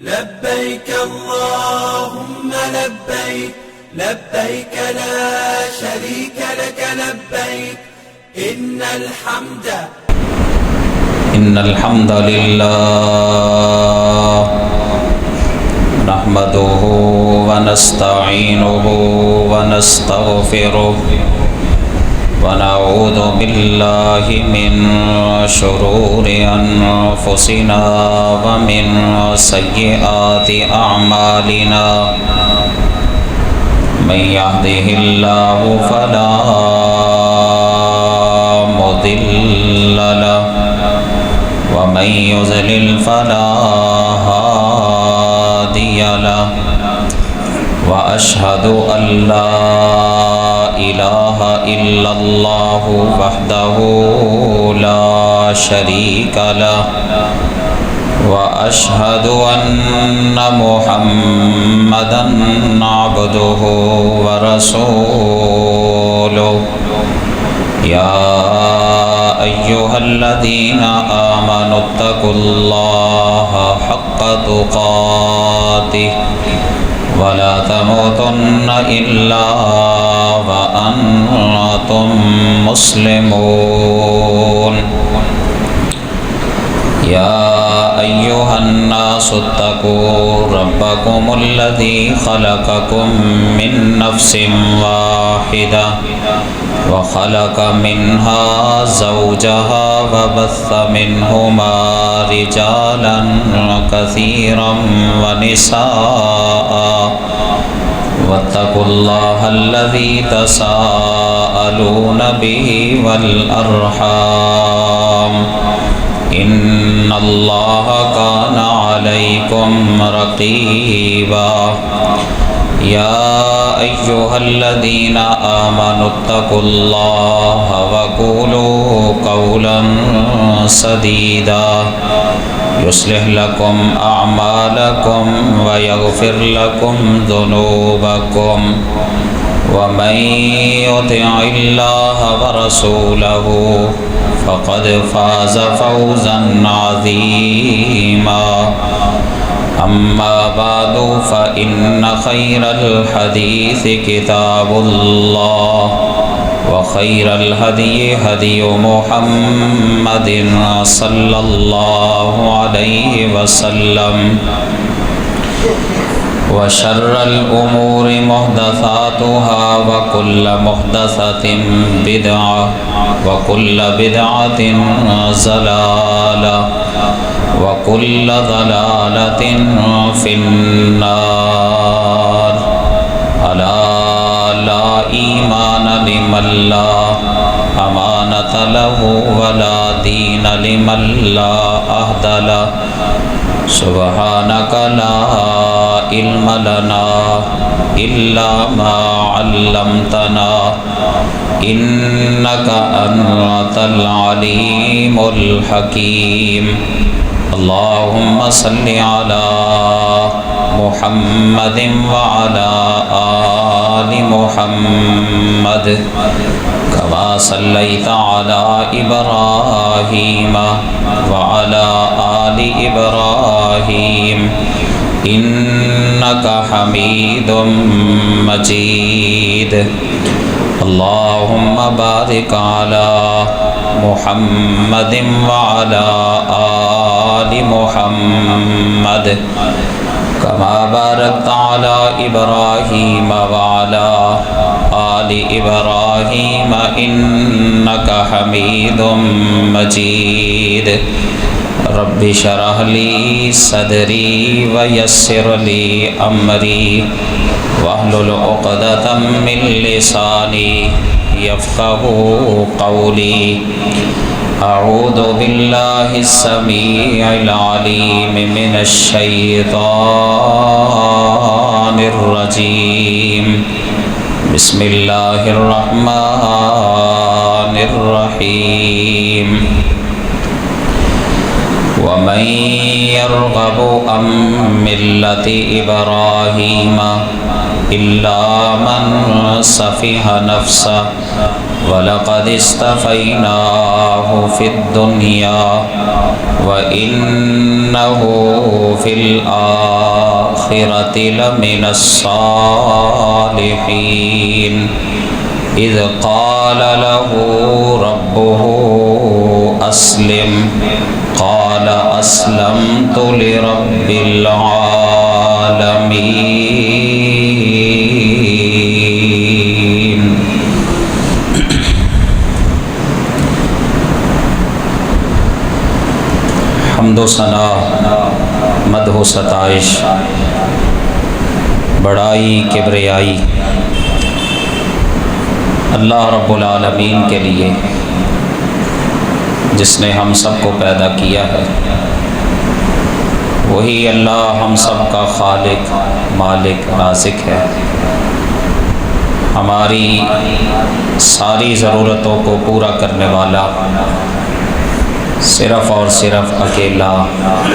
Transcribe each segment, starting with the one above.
لبيك اللهم لبيك لبيك لا شريك لك لبيك إن الحمد لله نحمده ونستعينه ونستغفره ونعوذ بالله من شرور أنفسنا ومن سيئات أعمالنا من يهده الله فلا مضل له ومن يضلل فلا هادي له وأشهد أن لا إله إلا الله وحده لا شريك له وأشهد أن محمدا عبده ورسوله يا أيها الذين آمنوا اتقوا الله حق تقاته ولا تموتن إلا وأنتم مسلمون يا أيها الناس اتقوا ربكم الذي خلقكم من نفس واحدة وخلق منها زوجها وبث منهما رجالا كثيرا ونساء واتقوا الله الذي تساءلون به والأرحام إن الله كان عليكم رقيبا يا أيها الذين آمنوا اتقوا الله وقولوا قولا سديدا يصلح لكم أعمالكم ويغفر لكم ذنوبكم ومن يطع الله ورسوله فقد فاز فوزا عظيما أما بعد فإن خير الحديث كتاب الله وخير الهدي هدي محمد صلى الله عليه وسلم وشر الأمور محدثاتها وكل محدثة بدعة وكل بدعة ضلالة وكل ضلالة في النار ألا لا إيمان لمن لا أمانة له ولا دين لمن لا عهد له سبحانك لا علم لنا إلا ما علمتنا إنك أنت العليم الحكيم اللهم صل على محمد وعلى آل محمد كما صليت على إبراهيم وعلى آل إبراهيم إنك حميد مجيد اللهم بارك على محمد وعلى آل محمد كما باركت على إبراهيم وعلى آل إبراهيم إنك حميد مجيد رب اشرح لي صدري ويسر لي أمري واحلل عقدة من لساني يفقهوا قولي أعوذ بالله السميع العليم من الشيطان الرجيم بسم الله الرحمن الرحيم ومن يرغب عن ملة إبراهيم إلا من سفه نفسه وَلَقَدِ اسْتَفَيْنَاهُ فِي الدُّنْيَا وَإِنَّهُ فِي الْآخِرَةِ لَمِنَ الصَّالِحِينَ إِذْ قَالَ لَهُ رَبُّهُ أَسْلِمْ قَالَ أَسْلَمْتُ لِرَبِّ الْعَالَمِينَ۔ حمد و ثنا، مدح و ستائش، بڑائی کبریائی اللہ رب العالمین کے لیے، جس نے ہم سب کو پیدا کیا ہے۔ وہی اللہ ہم سب کا خالق، مالک، رازق ہے۔ ہماری ساری ضرورتوں کو پورا کرنے والا صرف اور صرف اکیلا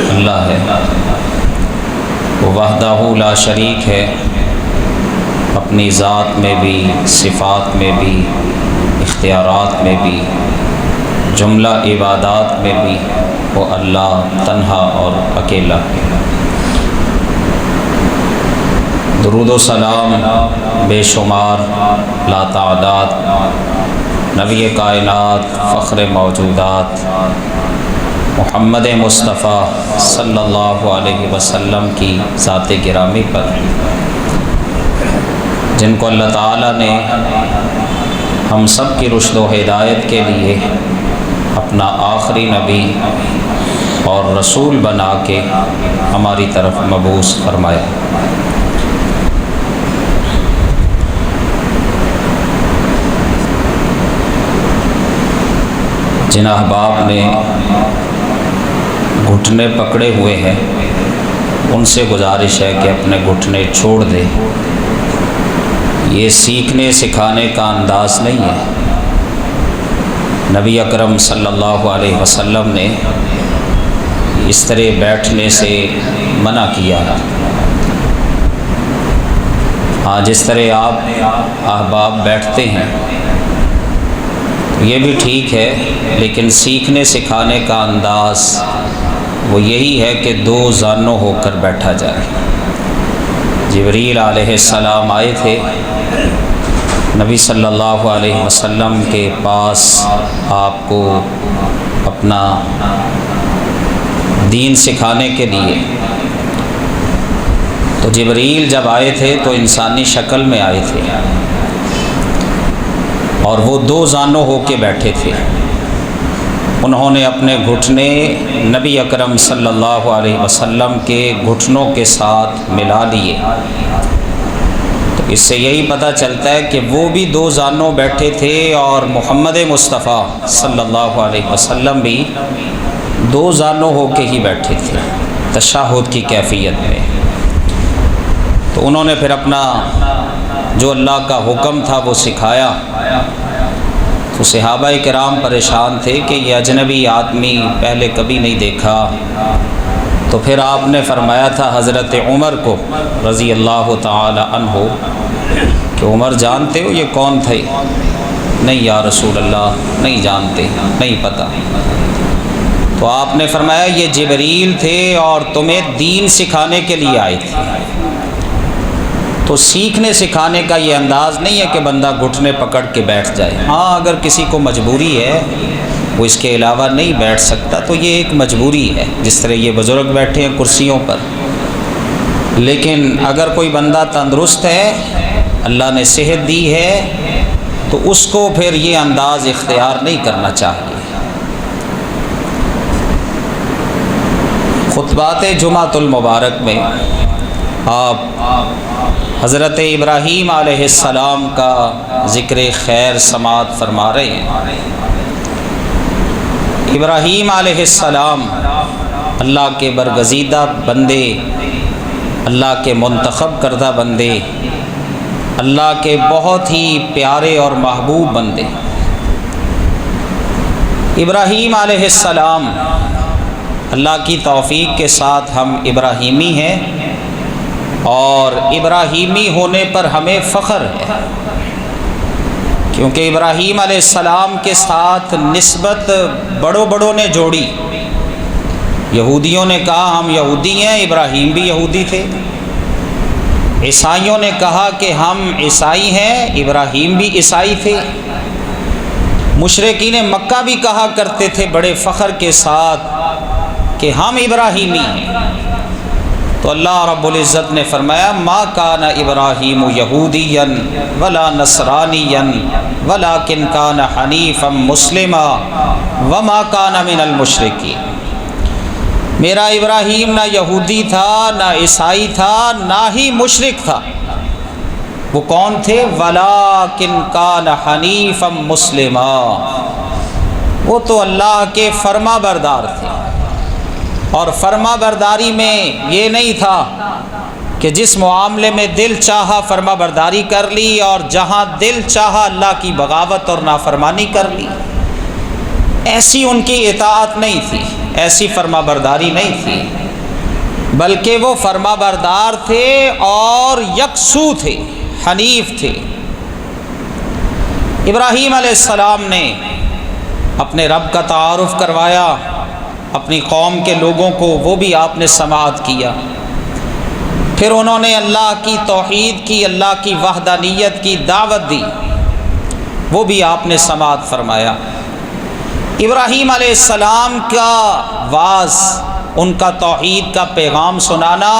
اللہ ہے۔ وہ وحدہ لا شریک ہے، اپنی ذات میں بھی، صفات میں بھی، اختیارات میں بھی، جملہ عبادات میں بھی وہ اللہ تنہا اور اکیلا ہے۔ درود و سلام بے شمار لا تعداد نبی کائنات، فخر موجودات، محمد مصطفیٰ صلی اللہ علیہ وسلم کی ذات گرامی پر، جن کو اللہ تعالیٰ نے ہم سب کی رشد و ہدایت کے لیے اپنا آخری نبی اور رسول بنا کے ہماری طرف مبعوث فرمایا۔ جن احباب نے گھٹنے پکڑے ہوئے ہیں ان سے گزارش ہے کہ اپنے گھٹنے چھوڑ دیں۔ یہ سیکھنے سکھانے کا انداز نہیں ہے۔ نبی اکرم صلی اللہ علیہ وسلم نے اس طرح بیٹھنے سے منع کیا ہے۔ ہاں، جس طرح آپ احباب بیٹھتے ہیں یہ بھی ٹھیک ہے، لیکن سیکھنے سکھانے کا انداز وہ یہی ہے کہ دو زانوں ہو کر بیٹھا جائے۔ جبریل علیہ السلام آئے تھے نبی صلی اللہ علیہ وسلم کے پاس آپ کو اپنا دین سکھانے کے لیے، تو جبریل جب آئے تھے تو انسانی شکل میں آئے تھے اور وہ دو زانوں ہو کے بیٹھے تھے۔ انہوں نے اپنے گھٹنے نبی اکرم صلی اللہ علیہ وسلم کے گھٹنوں کے ساتھ ملا لیے۔ تو اس سے یہی پتہ چلتا ہے کہ وہ بھی دو زانوں بیٹھے تھے اور محمد مصطفیٰ صلی اللہ علیہ وسلم بھی دو زانوں ہو کے ہی بیٹھے تھے تشہد کی کیفیت میں۔ تو انہوں نے پھر اپنا جو اللہ کا حکم تھا وہ سکھایا۔ تو صحابہ کرام پریشان تھے کہ یہ اجنبی آدمی پہلے کبھی نہیں دیکھا۔ تو پھر آپ نے فرمایا تھا حضرت عمر کو رضی اللہ تعالی عنہ کہ عمر جانتے ہو یہ کون تھے؟ نہیں یا رسول اللہ، نہیں جانتے، نہیں پتہ۔ تو آپ نے فرمایا یہ جبریل تھے اور تمہیں دین سکھانے کے لیے آئے تھے۔ تو سیکھنے سکھانے کا یہ انداز نہیں ہے کہ بندہ گھٹنے پکڑ کے بیٹھ جائے۔ ہاں، اگر کسی کو مجبوری ہے وہ اس کے علاوہ نہیں بیٹھ سکتا تو یہ ایک مجبوری ہے، جس طرح یہ بزرگ بیٹھے ہیں کرسیوں پر۔ لیکن اگر کوئی بندہ تندرست ہے، اللہ نے صحت دی ہے، تو اس کو پھر یہ انداز اختیار نہیں کرنا چاہیے۔ خطبات جمعۃ المبارک میں آپ حضرت ابراہیم علیہ السلام کا ذکر خیر سماعت فرما رہے ہیں۔ ابراہیم علیہ السلام اللہ کے برگزیدہ بندے، اللہ کے منتخب کردہ بندے، اللہ کے بہت ہی پیارے اور محبوب بندے۔ ابراہیم علیہ السلام، اللہ کی توفیق کے ساتھ ہم ابراہیمی ہیں اور ابراہیمی ہونے پر ہمیں فخر ہے کیونکہ ابراہیم علیہ السلام کے ساتھ نسبت بڑوں نے جوڑی۔ یہودیوں نے کہا ہم یہودی ہیں، ابراہیم بھی یہودی تھے۔ عیسائیوں نے کہا کہ ہم عیسائی ہیں، ابراہیم بھی عیسائی تھے۔ مشرکین مکہ بھی کہا کرتے تھے بڑے فخر کے ساتھ کہ ہم ابراہیمی ہیں۔ تو اللہ رب العزت نے فرمایا ما کان ابراہیم یہودیا ولا نصرانیا ولکن کان حنیفا مسلما وما کان من المشرکین۔ میرا ابراہیم نہ یہودی تھا، نہ عیسائی تھا، نہ ہی مشرک تھا۔ وہ کون تھے؟ وَلَٰكِن كَانَ حَنِيفًا مُسْلِمًا، وہ تو اللہ کے فرما بردار تھے۔ اور فرما برداری میں یہ نہیں تھا کہ جس معاملے میں دل چاہا فرما برداری کر لی اور جہاں دل چاہا اللہ کی بغاوت اور نافرمانی کر لی۔ ایسی ان کی اطاعت نہیں تھی، ایسی فرما برداری نہیں تھی، بلکہ وہ فرما بردار تھے اور یکسو تھے، حنیف تھے۔ ابراہیم علیہ السلام نے اپنے رب کا تعارف کروایا اپنی قوم کے لوگوں کو، وہ بھی آپ نے سماعت کیا۔ پھر انہوں نے اللہ کی توحید کی، اللہ کی وحدانیت کی دعوت دی، وہ بھی آپ نے سماعت فرمایا۔ ابراہیم علیہ السلام کا واعظ، ان کا توحید کا پیغام سنانا،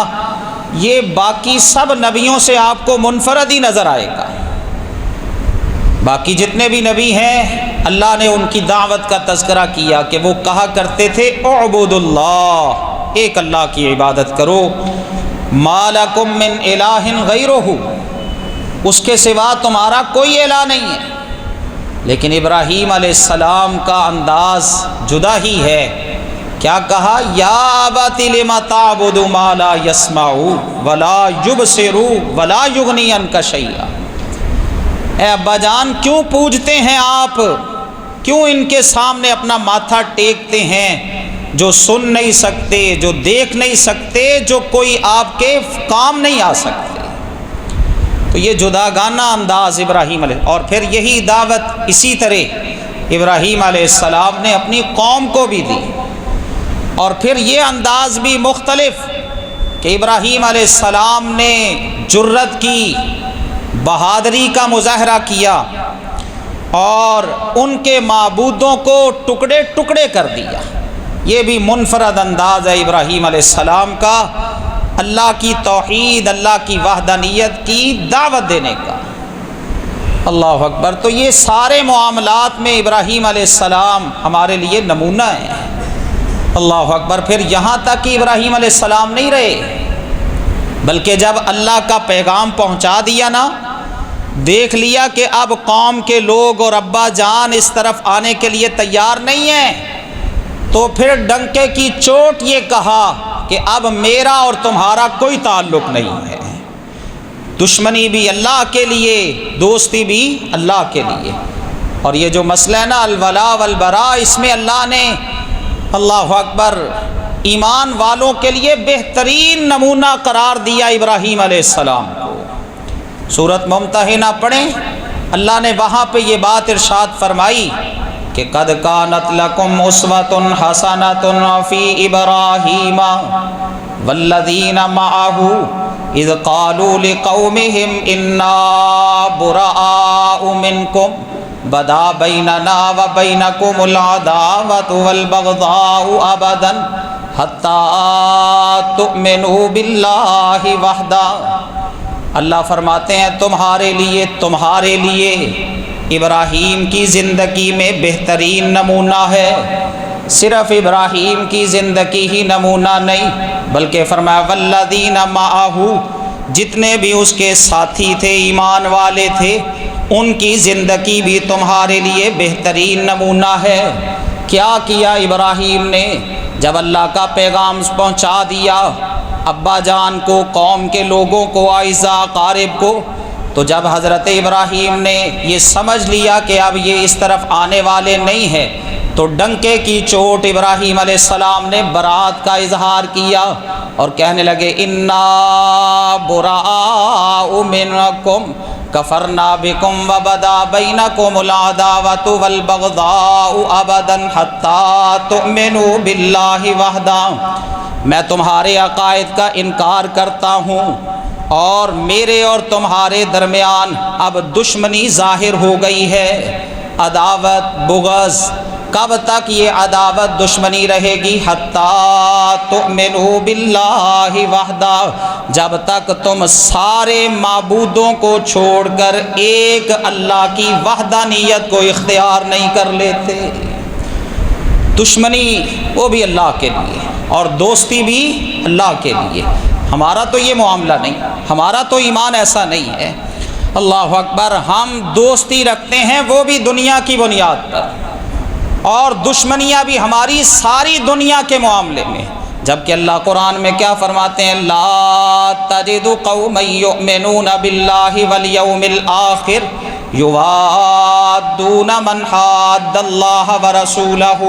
یہ باقی سب نبیوں سے آپ کو منفرد ہی نظر آئے گا۔ باقی جتنے بھی نبی ہیں اللہ نے ان کی دعوت کا تذکرہ کیا کہ وہ کہا کرتے تھے اعبد اللہ، ایک اللہ کی عبادت کرو، ما لکم من الہ غیرہ، اس کے سوا تمہارا کوئی الہ نہیں ہے۔ لیکن ابراہیم علیہ السلام کا انداز جدا ہی ہے۔ کیا کہا؟ یا ابت لم تعبد ما لا يسمع ولا يبصر ولا یغنی عنک شیئا، اے ابا جان کیوں پوجتے ہیں آپ، کیوں ان کے سامنے اپنا ماتھا ٹیکتے ہیں جو سن نہیں سکتے، جو دیکھ نہیں سکتے، جو کوئی آپ کے کام نہیں آ سکتے۔ تو یہ جداگانہ انداز ابراہیم علیہ، اور پھر یہی دعوت اسی طرح ابراہیم علیہ السلام نے اپنی قوم کو بھی دی۔ اور پھر یہ انداز بھی مختلف کہ ابراہیم علیہ السلام نے جرت کی، بہادری کا مظاہرہ کیا اور ان کے معبودوں کو ٹکڑے ٹکڑے کر دیا۔ یہ بھی منفرد انداز ہے ابراہیم علیہ السلام کا، اللہ کی توحید، اللہ کی وحدانیت کی دعوت دینے کا۔ اللہ اکبر۔ تو یہ سارے معاملات میں ابراہیم علیہ السلام ہمارے لیے نمونہ ہیں۔ اللہ اکبر۔ پھر یہاں تک کہ ابراہیم علیہ السلام نہیں رہے، بلکہ جب اللہ کا پیغام پہنچا دیا نا، دیکھ لیا کہ اب قوم کے لوگ اور ابا جان اس طرف آنے کے لیے تیار نہیں ہیں، تو پھر ڈنکے کی چوٹ یہ کہا کہ اب میرا اور تمہارا کوئی تعلق نہیں ہے، دشمنی بھی اللہ کے لیے، دوستی بھی اللہ کے لیے۔ اور یہ جو مسئلہ ہے نا الولاء والبراء، اس میں اللہ نے اللہ اکبر ایمان والوں کے لیے بہترین نمونہ قرار دیا ابراہیم علیہ السلام کو۔ سورۃ ممتحنہ پڑھیں، اللہ نے وہاں پہ یہ بات ارشاد فرمائی کہ قد کانت لکم اسوۃ حسنۃ فی ابراہیم والذین معہ اذ قالوا لقومہم انا براء منکم بدا بیننا وبینکم العداوۃ والبغضاء ابدا حتی تؤمنوا باللہ وحدہ۔ اللہ فرماتے ہیں تمہارے لیے ابراہیم کی زندگی میں بہترین نمونہ ہے۔ صرف ابراہیم کی زندگی ہی نمونہ نہیں، بلکہ فرمایا والذین معہ، جتنے بھی اس کے ساتھی تھے، ایمان والے تھے، ان کی زندگی بھی تمہارے لیے بہترین نمونہ ہے۔ کیا کیا ابراہیم نے؟ جب اللہ کا پیغام پہنچا دیا ابا جان کو، قوم کے لوگوں کو، اعزاء اقارب کو، تو جب حضرت ابراہیم نے یہ سمجھ لیا کہ اب یہ اس طرف آنے والے نہیں ہیں، تو ڈنکے کی چوٹ ابراہیم علیہ السلام نے برات کا اظہار کیا اور کہنے لگے انا براء منکم، کفرنا بکم وبدا بینکم العداوۃ والبغضاء ابدا حتی تؤمنوا باللہ وحدہ، میں تمہارے عقائد کا انکار کرتا ہوں اور میرے اور تمہارے درمیان اب دشمنی ظاہر ہو گئی ہے، عداوت بغض۔ کب تک یہ عداوت دشمنی رہے گی؟ حتی تؤمنوا باللہ وحدہ، جب تک تم سارے معبودوں کو چھوڑ کر ایک اللہ کی وحدانیت کو اختیار نہیں کر لیتے۔ دشمنی وہ بھی اللہ کے لیے اور دوستی بھی اللہ کے لیے۔ ہمارا تو یہ معاملہ نہیں، ہمارا تو ایمان ایسا نہیں ہے۔ اللہ اکبر، ہم دوستی رکھتے ہیں وہ بھی دنیا کی بنیاد پر، اور دشمنیاں بھی ہماری ساری دنیا کے معاملے میں، جبکہ اللہ قرآن میں کیا فرماتے ہیں؟ لا تجد قوما یؤمنون باللہ والیوم الآخر یوادون من حاد اللہ ورسولہ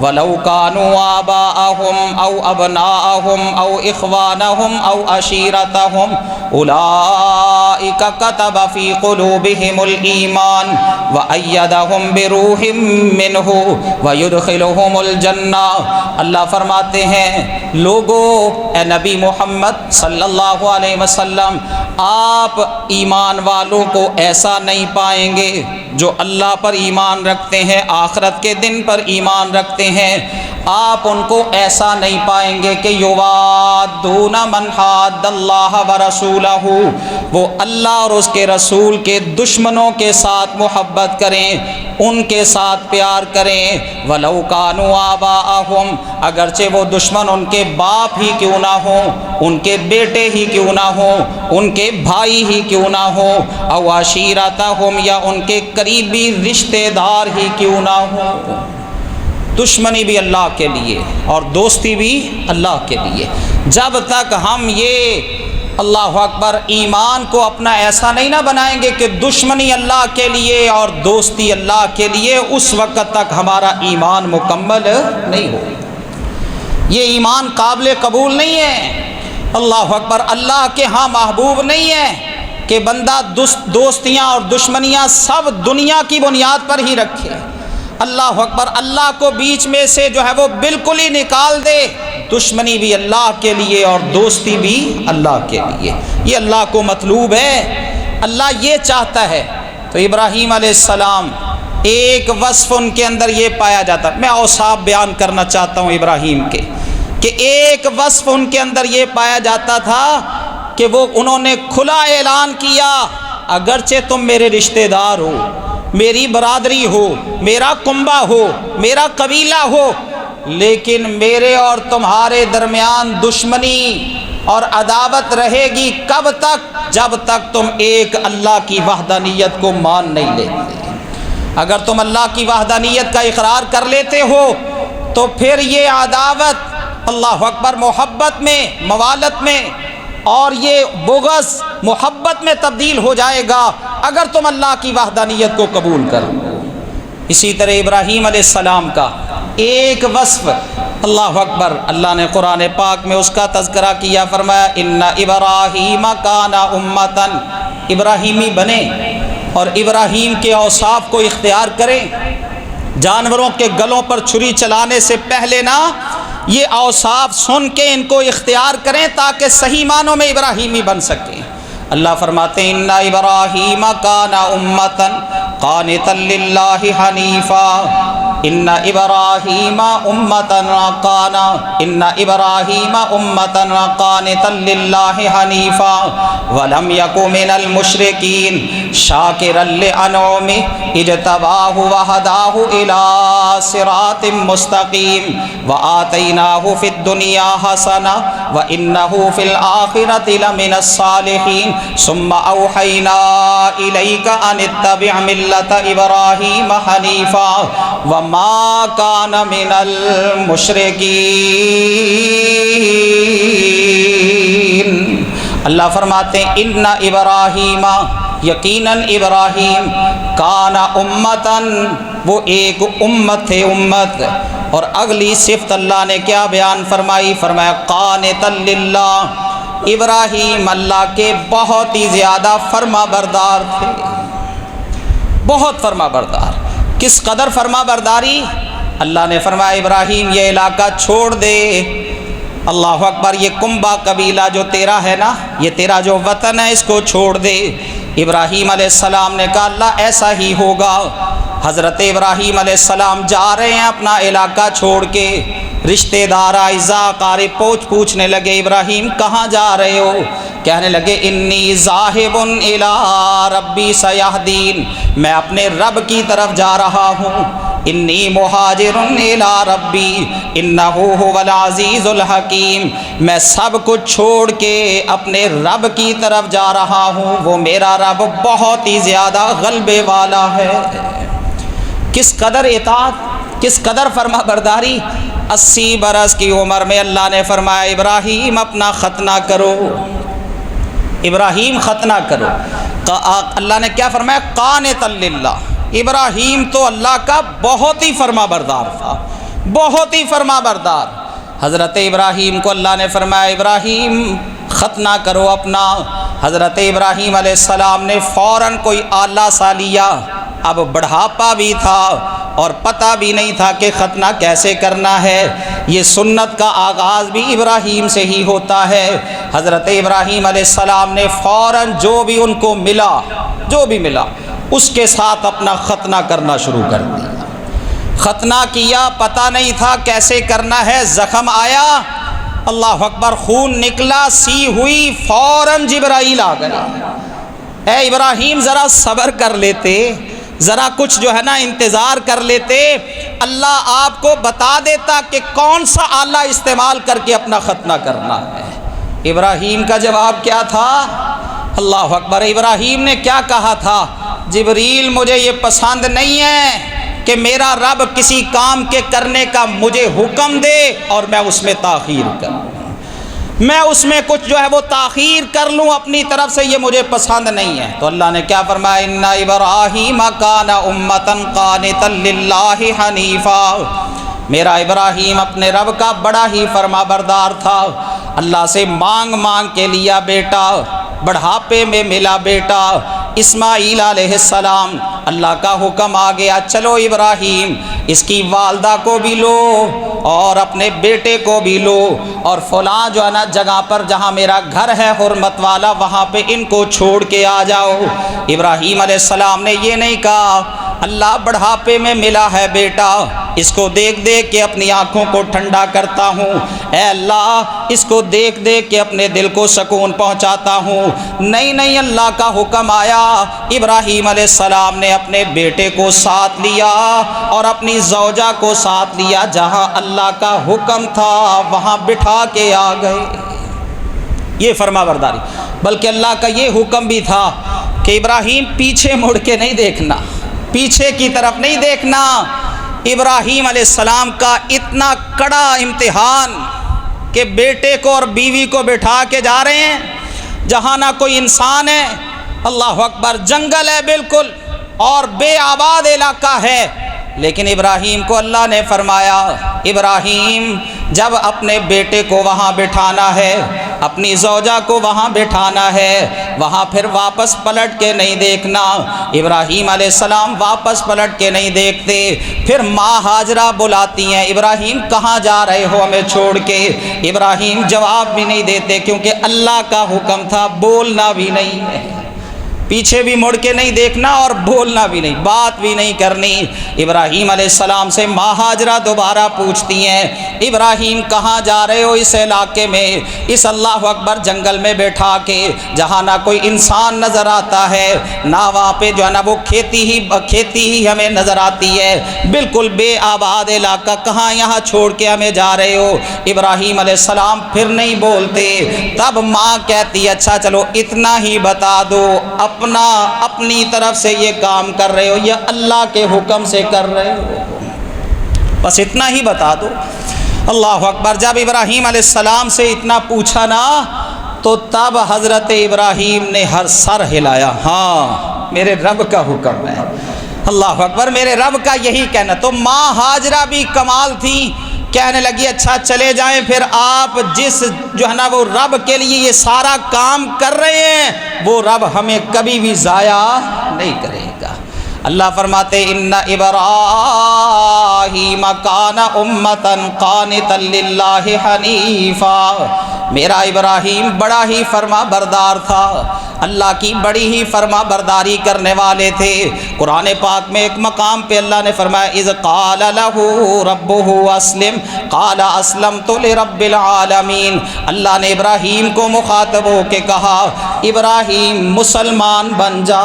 ولو كانوا آباءهم او ابناءهم او اخوانهم او عشیرتهم اولئک کتب فی قلوبهم الایمان وأیدهم بروح منہ ویدخلهم الجنہ۔ اللہ فرماتے ہیں لوگو، اے نبی محمد صلی اللہ علیہ وسلم، آپ ایمان والوں کو ایسا نہیں پائیں گے جو اللہ پر ایمان رکھتے ہیں، آخرت کے دن پر ایمان رکھتے ہیں، آپ ان کو ایسا نہیں پائیں گے کہ یوادون من حاد اللہ ورسولہ، وہ اللہ اور اس کے رسول کے دشمنوں کے ساتھ محبت کریں، ان کے ساتھ پیار کریں۔ ولو کانوا آباءہم، اگرچہ وہ دشمن ان کے باپ ہی کیوں نہ ہوں، ان کے بیٹے ہی کیوں نہ ہوں، ان کے بھائی ہی کیوں نہ ہوں، او عشیرتہم، یا ان کے قریبی رشتہ دار ہی کیوں نہ ہوں۔ دشمنی بھی اللہ کے لیے اور دوستی بھی اللہ کے لیے۔ جب تک ہم یہ اللہ اکبر ایمان کو اپنا ایسا نہیں نہ بنائیں گے کہ دشمنی اللہ کے لیے اور دوستی اللہ کے لیے، اس وقت تک ہمارا ایمان مکمل نہیں ہو۔ یہ ایمان قابل قبول نہیں ہے۔ اللہ اکبر، اللہ کے ہاں محبوب نہیں ہے کہ بندہ دوستیاں اور دشمنیاں سب دنیا کی بنیاد پر ہی رکھے۔ اللہ اکبر، اللہ کو بیچ میں سے جو ہے وہ بالکل ہی نکال دے۔ دشمنی بھی اللہ کے لیے اور دوستی بھی اللہ کے لیے، یہ اللہ کو مطلوب ہے، اللہ یہ چاہتا ہے۔ تو ابراہیم علیہ السلام، ایک وصف ان کے اندر یہ پایا جاتا، میں اوصاف بیان کرنا چاہتا ہوں ابراہیم کے، کہ ایک وصف ان کے اندر یہ پایا جاتا تھا کہ وہ انہوں نے کھلا اعلان کیا، اگرچہ تم میرے رشتہ دار ہو، میری برادری ہو، میرا کنبہ ہو، میرا قبیلہ ہو، لیکن میرے اور تمہارے درمیان دشمنی اور عداوت رہے گی کب تک؟ جب تک تم ایک اللہ کی وحدانیت کو مان نہیں لیتے۔ اگر تم اللہ کی وحدانیت کا اقرار کر لیتے ہو تو پھر یہ عداوت اللہ اکبر محبت میں، موالت میں، اور یہ بغض محبت میں تبدیل ہو جائے گا اگر تم اللہ کی وحدانیت کو قبول کرو۔ اسی طرح ابراہیم علیہ السلام کا ایک وصف، اللہ اکبر، اللہ نے قرآن پاک میں اس کا تذکرہ کیا، فرمایا ان ابراہیم کان امتاً، ابراہیمی بنے اور ابراہیم کے اوصاف کو اختیار کریں۔ جانوروں کے گلوں پر چھری چلانے سے پہلے نہ یہ اوصاف سن کے ان کو اختیار کریں تاکہ صحیح معنوں میں ابراہیمی بن سکیں۔ اللہ فرماتے ہیں ان ابراہیم کان امتاً قانتا للہ حنیفا، ان ابراہیم امتاً قانتا للہ حنیفا ولم یک من المشرکین شاکرا لانعمہ اجتباہ وہداہ الی صراط مستقیم وآتیناہ فی الدنیا حسنہ وانہ فی الآخرۃ لمن الصالحین ثم اوحینا الیک ان اتبع ملۃ ابراہیم حنیفا وما کان من المشرکین۔ اللہ فرماتے ہیں ان ابراہیم، یقیناً ابراہیم، کان امتاً، وہ ایک امت تھے، امت۔ اور اگلی صفت اللہ نے کیا بیان فرمائی؟ فرمایا قانتا للہ، ابراہیم اللہ کے بہت ہی زیادہ فرما بردار تھے، بہت فرما بردار۔ کس قدر فرما برداری؟ اللہ نے فرمایا ابراہیم یہ علاقہ چھوڑ دے۔ اللہ اکبر، یہ کنبہ قبیلہ جو تیرا ہے نا، یہ تیرا جو وطن ہے، اس کو چھوڑ دے۔ ابراہیم علیہ السلام نے کہا اللہ ایسا ہی ہوگا۔ حضرت ابراہیم علیہ السلام جا رہے ہیں اپنا علاقہ چھوڑ کے، رشتہ دار اعزاء اقارب پوچھنے لگے ابراہیم کہاں جا رہے ہو؟ کہنے لگے انی ذاہب الی ربی سیہدین، میں اپنے رب کی طرف جا رہا ہوں۔ انی مہاجر الی ربی انہ ھو العزیز الحکیم، میں سب کچھ چھوڑ کے اپنے رب کی طرف جا رہا ہوں، وہ میرا رب بہت ہی زیادہ غلبے والا ہے۔ کس قدر اطاعت، کس قدر فرما برداری۔ 80 برس کی عمر میں اللہ نے فرمایا ابراہیم اپنا ختنہ کرو، ابراہیم ختنہ کرو۔ اللہ نے کیا فرمایا؟ قانتا للہ۔ ابراہیم تو اللہ کا بہت ہی فرما بردار تھا، بہت ہی فرما بردار۔ حضرت ابراہیم کو اللہ نے فرمایا ابراہیم ختنہ کرو اپنا۔ حضرت ابراہیم علیہ السلام نے فوراً کوئی آلہ سا لیا، اب بڑھاپا بھی تھا اور پتہ بھی نہیں تھا کہ ختنہ کیسے کرنا ہے۔ یہ سنت کا آغاز بھی ابراہیم سے ہی ہوتا ہے۔ حضرت ابراہیم علیہ السلام نے فوراً جو بھی ان کو ملا، جو بھی ملا، اس کے ساتھ اپنا ختنہ کرنا شروع کر دیا۔ ختنہ کیا، پتہ نہیں تھا کیسے کرنا ہے، زخم آیا، اللہ اکبر، خون نکلا، سی ہوئی، فوراً جبرائیل آ گیا۔ اے ابراہیم ذرا صبر کر لیتے، ذرا کچھ جو ہے نا انتظار کر لیتے، اللہ آپ کو بتا دیتا کہ کون سا آلہ استعمال کر کے اپنا ختنہ کرنا ہے۔ ابراہیم کا جواب کیا تھا؟ اللہ اکبر، ابراہیم نے کیا کہا تھا؟ جبریل مجھے یہ پسند نہیں ہے کہ میرا رب کسی کام کے کرنے کا مجھے حکم دے اور میں اس میں تاخیر کروں، میں اس میں کچھ جو ہے وہ تاخیر کر لوں اپنی طرف سے، یہ مجھے پسند نہیں ہے۔ تو اللہ نے کیا فرمایا؟ ان ابراہیم کان امۃ قانتا للہ حنیفا، میرا ابراہیم اپنے رب کا بڑا ہی فرما بردار تھا۔ اللہ سے مانگ مانگ کے لیا بیٹا، بڑھاپے میں ملا بیٹا اسماعیل علیہ السلام۔ اللہ کا حکم آ گیا چلو ابراہیم اس کی والدہ کو بھی لو اور اپنے بیٹے کو بھی لو، اور فلاں جو ہے نا جگہ پر جہاں میرا گھر ہے حرمت والا، وہاں پہ ان کو چھوڑ کے آ جاؤ۔ ابراہیم علیہ السلام نے یہ نہیں کہا اللہ بڑھاپے میں ملا ہے بیٹا، اس کو دیکھ دیکھ کے اپنی آنکھوں کو ٹھنڈا کرتا ہوں، اے اللہ اس کو دیکھ دیکھ کے اپنے دل کو سکون پہنچاتا ہوں۔ نہیں نہیں، اللہ کا حکم آیا، ابراہیم علیہ السلام نے اپنے بیٹے کو ساتھ لیا اور اپنی زوجہ کو ساتھ لیا، جہاں اللہ کا حکم تھا وہاں بٹھا کے آ گئے۔ یہ فرما برداری، بلکہ اللہ کا یہ حکم بھی تھا کہ ابراہیم پیچھے مڑ کے نہیں دیکھنا، پیچھے کی طرف نہیں دیکھنا۔ ابراہیم علیہ السلام کا اتنا کڑا امتحان کہ بیٹے کو اور بیوی کو بٹھا کے جا رہے ہیں جہاں نہ کوئی انسان ہے، اللہ اکبر، جنگل ہے بالکل اور بے آباد علاقہ ہے، لیکن ابراہیم کو اللہ نے فرمایا ابراہیم جب اپنے بیٹے کو وہاں بٹھانا ہے، اپنی زوجہ کو وہاں بٹھانا ہے، وہاں پھر واپس پلٹ کے نہیں دیکھنا۔ ابراہیم علیہ السلام واپس پلٹ کے نہیں دیکھتے، پھر ماں ہاجرہ بلاتی ہیں ابراہیم کہاں جا رہے ہو ہمیں چھوڑ کے؟ ابراہیم جواب بھی نہیں دیتے کیونکہ اللہ کا حکم تھا بولنا بھی نہیں ہے، پیچھے بھی مڑ کے نہیں دیکھنا اور بولنا بھی نہیں، بات بھی نہیں کرنی۔ ابراہیم علیہ السلام سے ماں ہاجرہ دوبارہ پوچھتی ہیں ابراہیم کہاں جا رہے ہو؟ اس علاقے میں، اس اللہ اکبر جنگل میں بیٹھا کے جہاں نہ کوئی انسان نظر آتا ہے، نہ وہاں پہ جو ہے نا وہ کھیتی ہی ہمیں نظر آتی ہے، بالکل بے آباد علاقہ، کہاں یہاں چھوڑ کے ہمیں جا رہے ہو؟ ابراہیم علیہ السلام پھر نہیں بولتے۔ تب ماں کہتی اچھا چلو اتنا ہی بتا دو، اپنی طرف سے یہ کام کر رہے ہو یا اللہ کے حکم سے کر رہے ہو؟ بس اتنا ہی بتا دو۔ اللہ اکبر، جب ابراہیم علیہ السلام سے اتنا پوچھا نا تو تب حضرت ابراہیم نے ہر سر ہلایا، ہاں میرے رب کا حکم ہے۔ اللہ اکبر، میرے رب کا یہی کہنا۔ تو ماں ہاجرہ بھی کمال تھی، کہنے لگی اچھا چلے جائیں پھر، آپ جس جو ہے نا وہ رب کے لیے یہ سارا کام کر رہے ہیں وہ رب ہمیں کبھی بھی ضائع نہیں کرے گا۔ اللہ فرماتے ان ابراہیم کان امۃ قانتا للہ حنیفا، میرا ابراہیم بڑا ہی فرما بردار تھا، اللہ کی بڑی ہی فرما برداری کرنے والے تھے۔ قرآن پاک میں ایک مقام پہ اللہ نے فرمایا اذ قال لہ ربہ اسلم قال اسلمت لرب العالمین، اللہ نے ابراہیم کو مخاطب ہو کے کہا ابراہیم مسلمان بن جا،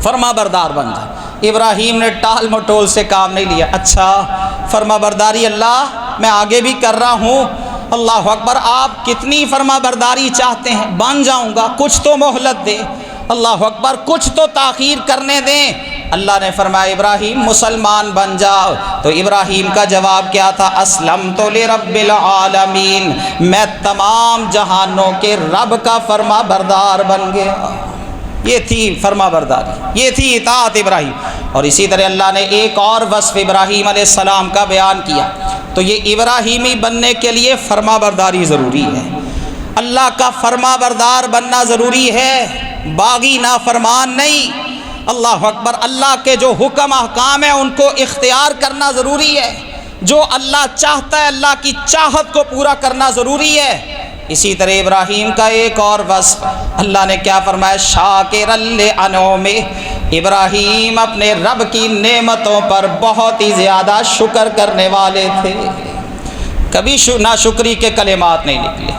فرما بردار بن جا۔ ابراہیم نے ٹال مٹول سے کام نہیں لیا، اچھا فرما برداری اللہ میں آگے بھی کر رہا ہوں، اللہ اکبر آپ کتنی فرما برداری چاہتے ہیں، بن جاؤں گا، کچھ تو مہلت دے، اللہ اکبر کچھ تو تاخیر کرنے دیں۔ اللہ نے فرمایا ابراہیم مسلمان بن جاؤ، تو ابراہیم کا جواب کیا تھا اسلمت لرب العالمین، میں تمام جہانوں کے رب کا فرما بردار بن گیا۔ یہ تھی فرما برداری، یہ تھی اطاعت ابراہیم۔ اور اسی طرح اللہ نے ایک اور وصف ابراہیم علیہ السلام کا بیان کیا، تو یہ ابراہیمی بننے کے لیے فرما برداری ضروری ہے، اللہ کا فرما بردار بننا ضروری ہے، باغی نافرمان نہیں۔ اللہ اکبر، اللہ کے جو حکم احکام ہیں ان کو اختیار کرنا ضروری ہے، جو اللہ چاہتا ہے اللہ کی چاہت کو پورا کرنا ضروری ہے۔ اسی طرح ابراہیم کا ایک اور وصف اللہ نے کیا فرمایا شاکرا لانعمہ، ابراہیم اپنے رب کی نعمتوں پر بہت ہی زیادہ شکر کرنے والے تھے، کبھی ناشکری کے کلمات نہیں نکلے،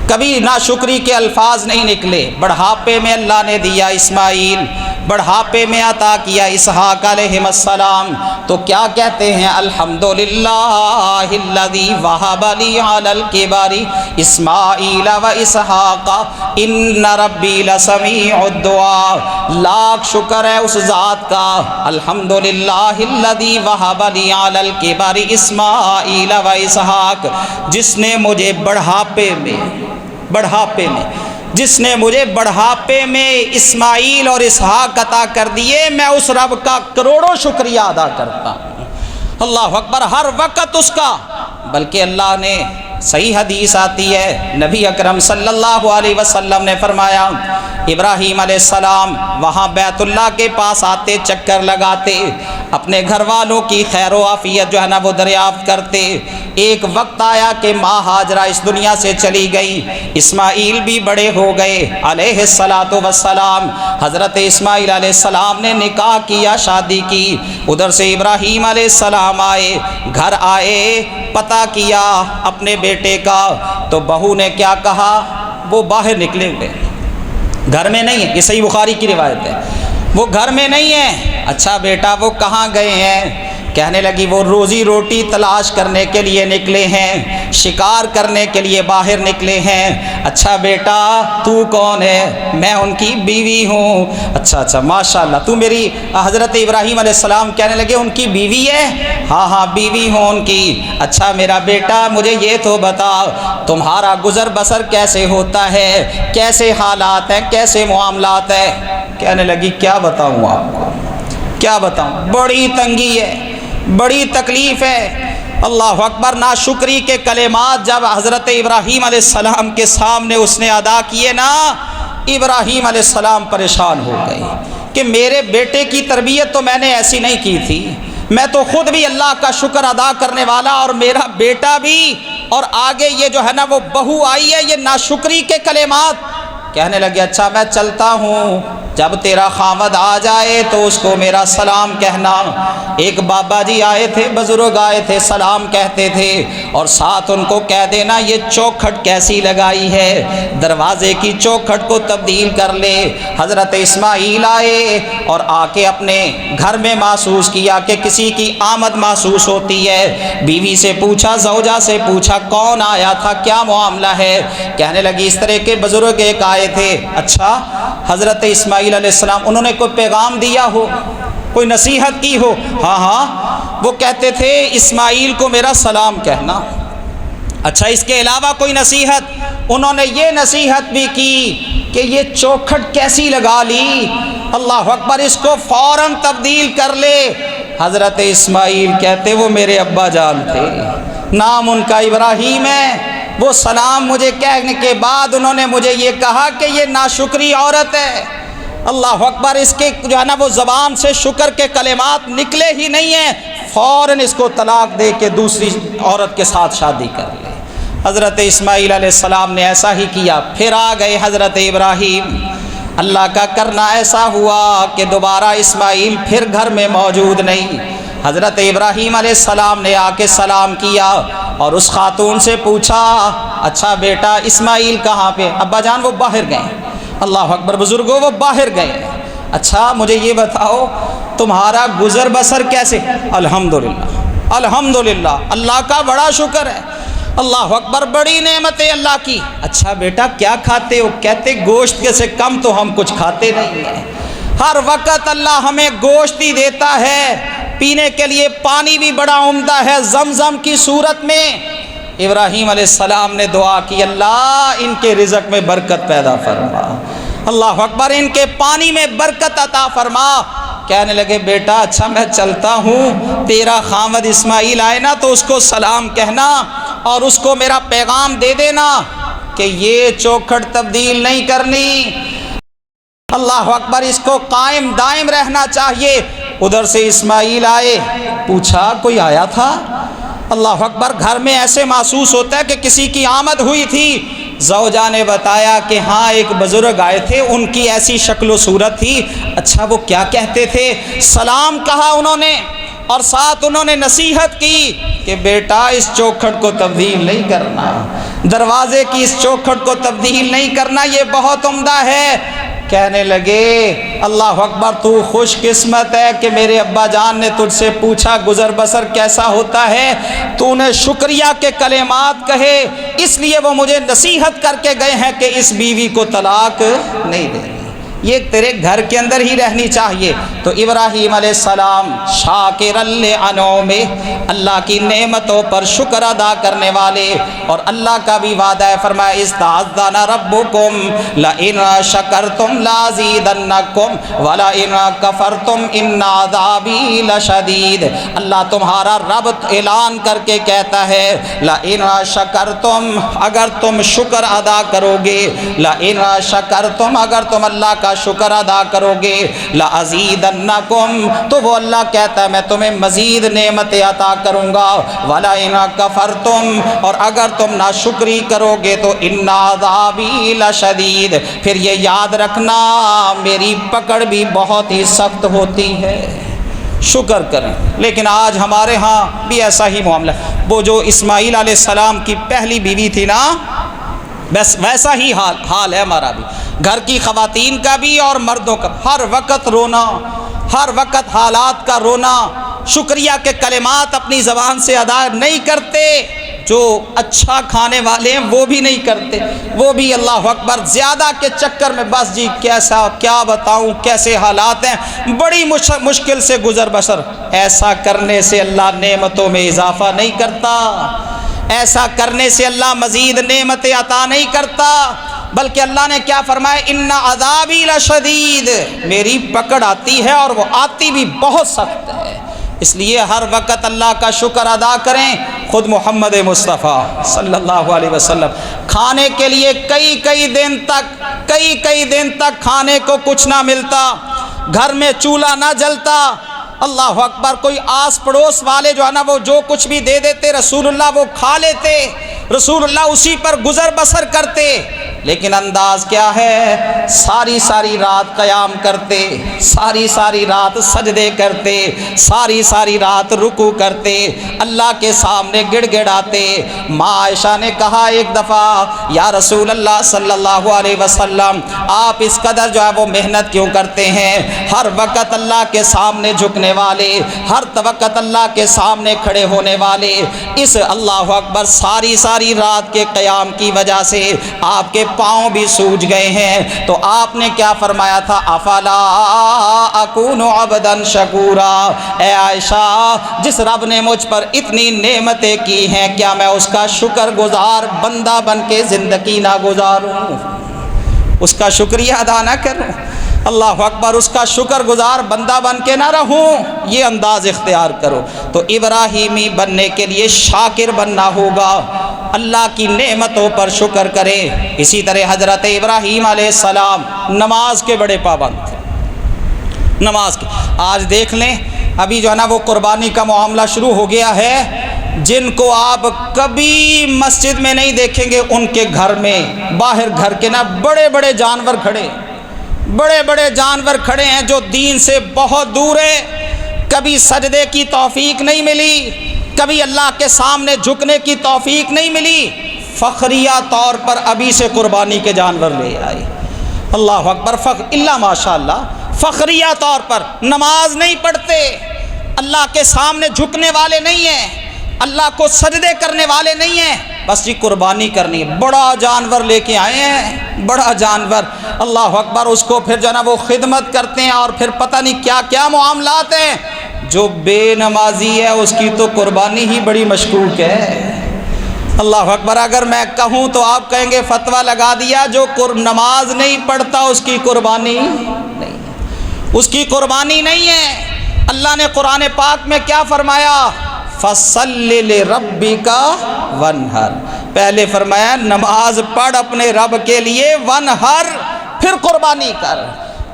کبھی ناشکری کے الفاظ نہیں نکلے۔ بڑھاپے میں اللہ نے دیا اسماعیل، بڑھاپے میں عطا کیا اسحاق علیہ السلام، تو کیا کہتے ہیں الحمدللہ الذی وہب لی علی الکبر اسماعیل و اسحاق ان ربی لسمیع الدعاء، لاکھ شکر ہے اس ذات کا الحمدللہ الذی وہب لی علی الکبر اسماعیل و اسحاق، جس نے مجھے بڑھاپے میں جس نے مجھے بڑھاپے میں اسماعیل اور اسحاق عطا کر دیے، میں اس رب کا کروڑوں شکریہ ادا کرتا ہوں۔ اللہ اکبر، ہر وقت اس کا، بلکہ اللہ نے صحیح حدیث آتی ہے، نبی اکرم صلی اللہ علیہ وسلم نے فرمایا ابراہیم علیہ السلام وہاں بیت اللہ کے پاس آتے، چکر لگاتے، اپنے گھر والوں کی خیر و عافیت جو ہے نا وہ دریافت کرتے۔ ایک وقت آیا کہ ماں ہاجرہ اس دنیا سے چلی گئی، اسماعیل بھی بڑے ہو گئے علیہ السلام، حضرت اسماعیل علیہ السلام نے نکاح کیا، شادی کی، ادھر سے ابراہیم علیہ السلام آئے، گھر آئے، پتہ کیا اپنے بیٹے کا، تو بہو نے کیا کہا، وہ باہر نکلے ہوئے، گھر میں نہیں ہے، یہ صحیح بخاری کی روایت ہے، وہ گھر میں نہیں ہے۔ اچھا بیٹا وہ کہاں گئے ہیں؟ کہنے لگی وہ روزی روٹی تلاش کرنے کے لیے نکلے ہیں، شکار کرنے کے لیے باہر نکلے ہیں۔ اچھا بیٹا تو کون ہے؟ میں ان کی بیوی ہوں۔ اچھا ماشاءاللہ، تو میری حضرت ابراہیم علیہ السلام کہنے لگے ان کی بیوی ہے؟ ہاں بیوی ہوں ان کی۔ اچھا میرا بیٹا مجھے یہ تو بتا تمہارا گزر بسر کیسے ہوتا ہے، کیسے حالات ہیں، کیسے معاملات ہیں؟ کہنے لگی کیا بتاؤں آپ کو، کیا بتاؤں، بڑی تنگی ہے، بڑی تکلیف ہے۔ اللہ اکبر، ناشکری کے کلمات جب حضرت ابراہیم علیہ السلام کے سامنے اس نے ادا کیے نا، ابراہیم علیہ السلام پریشان ہو گئے کہ میرے بیٹے کی تربیت تو میں نے ایسی نہیں کی تھی، میں تو خود بھی اللہ کا شکر ادا کرنے والا اور میرا بیٹا بھی، اور آگے یہ جو ہے نا وہ بہو آئی ہے، یہ ناشکری کے کلمات۔ کہنے لگے اچھا میں چلتا ہوں، جب تیرا خامد آ جائے تو اس کو میرا سلام کہنا۔ ایک بابا جی آئے تھے، بزرگ آئے تھے، سلام کہتے تھے، اور ساتھ ان کو کہہ دینا یہ چوکھٹ کیسی لگائی ہے، دروازے کی چوکھٹ کو تبدیل کر لے۔ حضرت اسماعیل آئے اور آ کے اپنے گھر میں محسوس کیا کہ کسی کی آمد محسوس ہوتی ہے، بیوی سے پوچھا، زوجہ سے پوچھا کون آیا تھا، کیا معاملہ ہے؟ کہنے لگی اس طرح کے بزرگ ایک آئے تھے۔ اچھا حضرت اسماعیل علیہ السلام انہوں نے کوئی پیغام دیا ہو، کوئی نصیحت کی ہو؟ ہاں وہ کہتے تھے اسماعیل کو میرا سلام کہنا۔ اچھا اس کے علاوہ کوئی نصیحت؟ انہوں نے یہ نصیحت بھی کی کہ یہ چوکھٹ کیسی لگا لی، اللہ اکبر اس کو فوراً تبدیل کر لے۔ حضرت اسماعیل کہتے وہ میرے ابا جان تھے، نام ان کا ابراہیم ہے۔ وہ سلام مجھے کہنے کے بعد انہوں نے مجھے یہ کہا کہ یہ ناشکری عورت ہے۔ اللہ اکبر، اس کے جو ہے نا وہ زبان سے شکر کے کلمات نکلے ہی نہیں ہیں، فوراً اس کو طلاق دے کے دوسری عورت کے ساتھ شادی کر لے۔ حضرت اسماعیل علیہ السلام نے ایسا ہی کیا، پھر آ گئے حضرت ابراہیم۔ اللہ کا کرنا ایسا ہوا کہ دوبارہ اسماعیل پھر گھر میں موجود نہیں۔ حضرت ابراہیم علیہ السلام نے آ کے سلام کیا اور اس خاتون سے پوچھا، اچھا بیٹا اسماعیل کہاں پہ؟ ابا جان وہ باہر گئے۔ اللہ اکبر، بزرگوں وہ باہر گئے۔ اچھا مجھے یہ بتاؤ تمہارا گزر بسر کیسے؟ الحمدللہ الحمدللہ، اللہ کا بڑا شکر ہے۔ اللہ اکبر، بڑی نعمت ہے اللہ کی۔ اچھا بیٹا کیا کھاتے ہو؟ کہتے گوشت کے سے کم تو ہم کچھ کھاتے نہیں ہیں، ہر وقت اللہ ہمیں گوشت ہی دیتا ہے، پینے کے لیے پانی بھی بڑا عمدہ ہے زمزم کی صورت میں۔ ابراہیم علیہ السلام نے دعا کی، اللہ ان کے رزق میں برکت پیدا فرما، اللہ اکبر ان کے پانی میں برکت عطا فرما۔ کہنے لگے بیٹا اچھا میں چلتا ہوں، تیرا خامد اسماعیل آئے نا تو اس کو سلام کہنا اور اس کو میرا پیغام دے دینا کہ یہ چوکھٹ تبدیل نہیں کرنی، اللہ اکبر اس کو قائم دائم رہنا چاہیے۔ ادھر سے اسماعیل آئے، پوچھا کوئی آیا تھا؟ اللہ اکبر، گھر میں ایسے محسوس ہوتا ہے کہ کسی کی آمد ہوئی تھی۔ زوجہ نے بتایا کہ ہاں ایک بزرگ آئے تھے، ان کی ایسی شکل و صورت تھی۔ اچھا وہ کیا کہتے تھے؟ سلام کہا انہوں نے اور ساتھ انہوں نے نصیحت کی کہ بیٹا اس چوکھٹ کو تبدیل نہیں کرنا، دروازے کی اس چوکھٹ کو تبدیل نہیں کرنا، یہ بہت عمدہ ہے۔ کہنے لگے اللہ اکبر تو خوش قسمت ہے کہ میرے ابا جان نے تجھ سے پوچھا گزر بسر کیسا ہوتا ہے، تو نے شکریہ کے کلمات کہے، اس لیے وہ مجھے نصیحت کر کے گئے ہیں کہ اس بیوی کو طلاق نہیں دے، یہ تیرے گھر کے اندر ہی رہنی چاہیے۔ تو ابراہیم علیہ السلام شاکر لانعمہ، اللہ کی نعمتوں پر شکر ادا کرنے والے، اور اللہ کا بھی وعدہ ہے، فرمایا استعاذنا ربکم لئن شکرتم لازیدنکم ولئن کفرتم ان عذابی لشدید۔ اللہ تمہارا رب اعلان کر کے کہتا ہے لئن شکرتم، اگر تم شکر ادا کرو گے، لئن شکرتم اگر تم اللہ کا شکر ادا کرو گے، لَأَزِيدَنَّكُمْ تو وہ اللہ کہتا ہے میں تمہیں مزید نعمتیں عطا کروں گا، وَلَئِنْ كَفَرْتُمْ اور اگر تم ناشکری کرو گے تو إِنَّ عَذَابِي لَشَدِيدٌ پھر یہ یاد رکھنا میری پکڑ بھی بہت ہی سخت ہوتی ہے۔ شکر کریں، لیکن آج ہمارے ہاں بھی ایسا ہی معاملہ ہے۔ وہ جو اسماعیل علیہ السلام کی پہلی بیوی تھی نا، بس ویسا ہی حال ہے ہمارا بھی، گھر کی خواتین کا بھی اور مردوں کا، ہر وقت رونا، ہر وقت حالات کا رونا، شکریہ کے کلمات اپنی زبان سے ادا نہیں کرتے، جو اچھا کھانے والے ہیں وہ بھی نہیں کرتے، وہ بھی اللہ اکبر زیادہ کے چکر میں بس جی کیسا کیا بتاؤں کیسے حالات ہیں، بڑی مشکل سے گزر بسر۔ ایسا کرنے سے اللہ نعمتوں میں اضافہ نہیں کرتا، ایسا کرنے سے اللہ مزید نعمتیں عطا نہیں کرتا، بلکہ اللہ نے کیا فرمایا ان عذابی لشدید میری پکڑ آتی ہے اور وہ آتی بھی بہت سخت ہے۔ اس لیے ہر وقت اللہ کا شکر ادا کریں۔ خود محمد مصطفیٰ صلی اللہ علیہ وسلم کھانے کے لیے کئی دن تک کھانے کو کچھ نہ ملتا، گھر میں چولہا نہ جلتا، اللہ اکبر، کوئی آس پڑوس والے جو ہے نا وہ جو کچھ بھی دے دیتے رسول اللہ وہ کھا لیتے، رسول اللہ اسی پر گزر بسر کرتے، لیکن انداز کیا ہے، ساری رات قیام کرتے، ساری رات سجدے کرتے، ساری رات رکوع کرتے، اللہ کے سامنے گڑ گڑاتے۔ ماں عائشہ نے کہا ایک دفعہ یا رسول اللہ صلی اللہ علیہ وسلم آپ اس قدر جو ہے وہ محنت کیوں کرتے ہیں، ہر وقت اللہ کے سامنے جھکنے والے، ہر وقت اللہ کے سامنے کھڑے ہونے والے، اس اللہ اکبر ساری رات کے قیام کی وجہ سے آپ کے پاؤں بھی سوج گئے ہیں۔ تو آپ نے کیا فرمایا تھا، افلا اکون عبدا شکورا، اے عائشہ جس رب نے مجھ پر اتنی نعمتیں کی ہیں کیا میں اس کا شکر گزار بندہ بن کے زندگی نہ گزاروں، اس کا شکریہ ادا نہ کروں؟ اللہ اکبر، اس کا شکر گزار بندہ بن کے نہ رہوں، یہ انداز اختیار کرو۔ تو ابراہیمی بننے کے لیے شاکر بننا ہوگا، اللہ کی نعمتوں پر شکر کرے۔ اسی طرح حضرت ابراہیم علیہ السلام نماز کے بڑے پابند تھے، نماز کے۔ آج دیکھ لیں ابھی جو ہے نا وہ قربانی کا معاملہ شروع ہو گیا ہے، جن کو آپ کبھی مسجد میں نہیں دیکھیں گے، ان کے گھر میں باہر گھر کے نا بڑے بڑے جانور کھڑے، بڑے بڑے جانور کھڑے ہیں جو دین سے بہت دور ہیں، کبھی سجدے کی توفیق نہیں ملی، کبھی اللہ کے سامنے جھکنے کی توفیق نہیں ملی، فخریہ طور پر ابھی سے قربانی کے جانور لے آئے۔ اللہ اکبر، اللہ ماشاء اللہ، فخریہ طور پر نماز نہیں پڑھتے، اللہ کے سامنے جھکنے والے نہیں ہیں، اللہ کو سجدے کرنے والے نہیں ہیں، بس جی قربانی کرنی ہے، بڑا جانور لے کے آئے ہیں، بڑا جانور، اللہ اکبر، اس کو پھر جو ہے نا وہ خدمت کرتے ہیں، اور پھر پتہ نہیں کیا کیا معاملات ہیں۔ جو بے نمازی ہے اس کی تو قربانی ہی بڑی مشکوک ہے۔ اللہ اکبر، اگر میں کہوں تو آپ کہیں گے فتویٰ لگا دیا، جو نماز نہیں پڑھتا اس کی قربانی نہیں، اس کی قربانی نہیں ہے۔ اللہ نے قرآن پاک میں کیا فرمایا؟ فَصَلِّ لِرَبِّكَ وَانْحَرْ، پہلے فرمایا نماز پڑھ اپنے رب کے لیے، وَانْحَرْ، پھر قربانی کر۔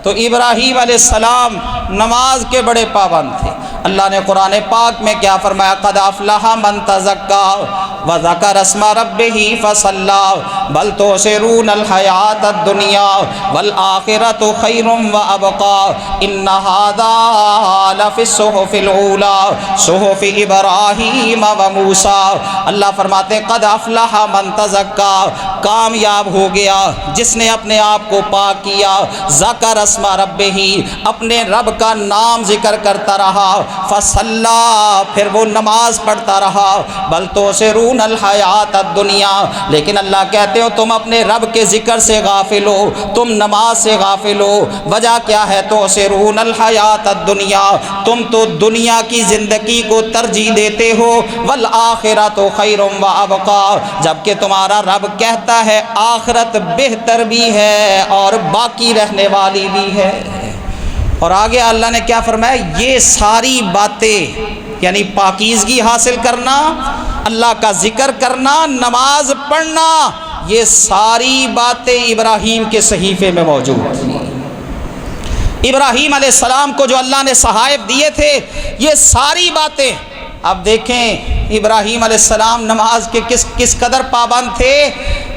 تو ابراہیم علیہ السلام نماز کے بڑے پابند تھے۔ اللہ نے قرآن پاک میں کیا فرمایا؟ قد افلح من تزکا وذکر اسم ربہ فصلی بل تؤثرون الحیاۃ الدنیا والآخرۃ خیر وابقی ان ھذا لفی الصحف الاولی صحف ابراہیم وموسیٰ۔ اللہ فرماتے قد افلح من تزکا، کامیاب ہو گیا جس نے اپنے آپ کو پاک کیا، ذکر اسم ربہ، اپنے رب کا نام ذکر کرتا رہا، فصلی، پھر وہ نماز پڑھتا رہا، بل تؤثرون الحیاۃ الدنیا، لیکن اللہ کہتے ہو تم اپنے رب کے ذکر سے غافل ہو، تم نماز سے غافل ہو۔ وجہ کیا ہے؟ تؤثرون الحیاۃ الدنیا، تم تو دنیا کی زندگی کو ترجیح دیتے ہو، والآخرۃ خیر وابقی، جبکہ تمہارا رب کہتا ہے آخرت بہتر بھی ہے اور باقی رہنے والی بھی ہے۔ اور آگے اللہ نے کیا فرمایا؟ یہ ساری باتیں یعنی پاکیزگی حاصل کرنا، اللہ کا ذکر کرنا، نماز پڑھنا، یہ ساری باتیں ابراہیم کے صحیفے میں موجود تھیں۔ ابراہیم علیہ السلام کو جو اللہ نے صحائف دیے تھے، یہ ساری باتیں، اب دیکھیں ابراہیم علیہ السلام نماز کے کس قدر پابند تھے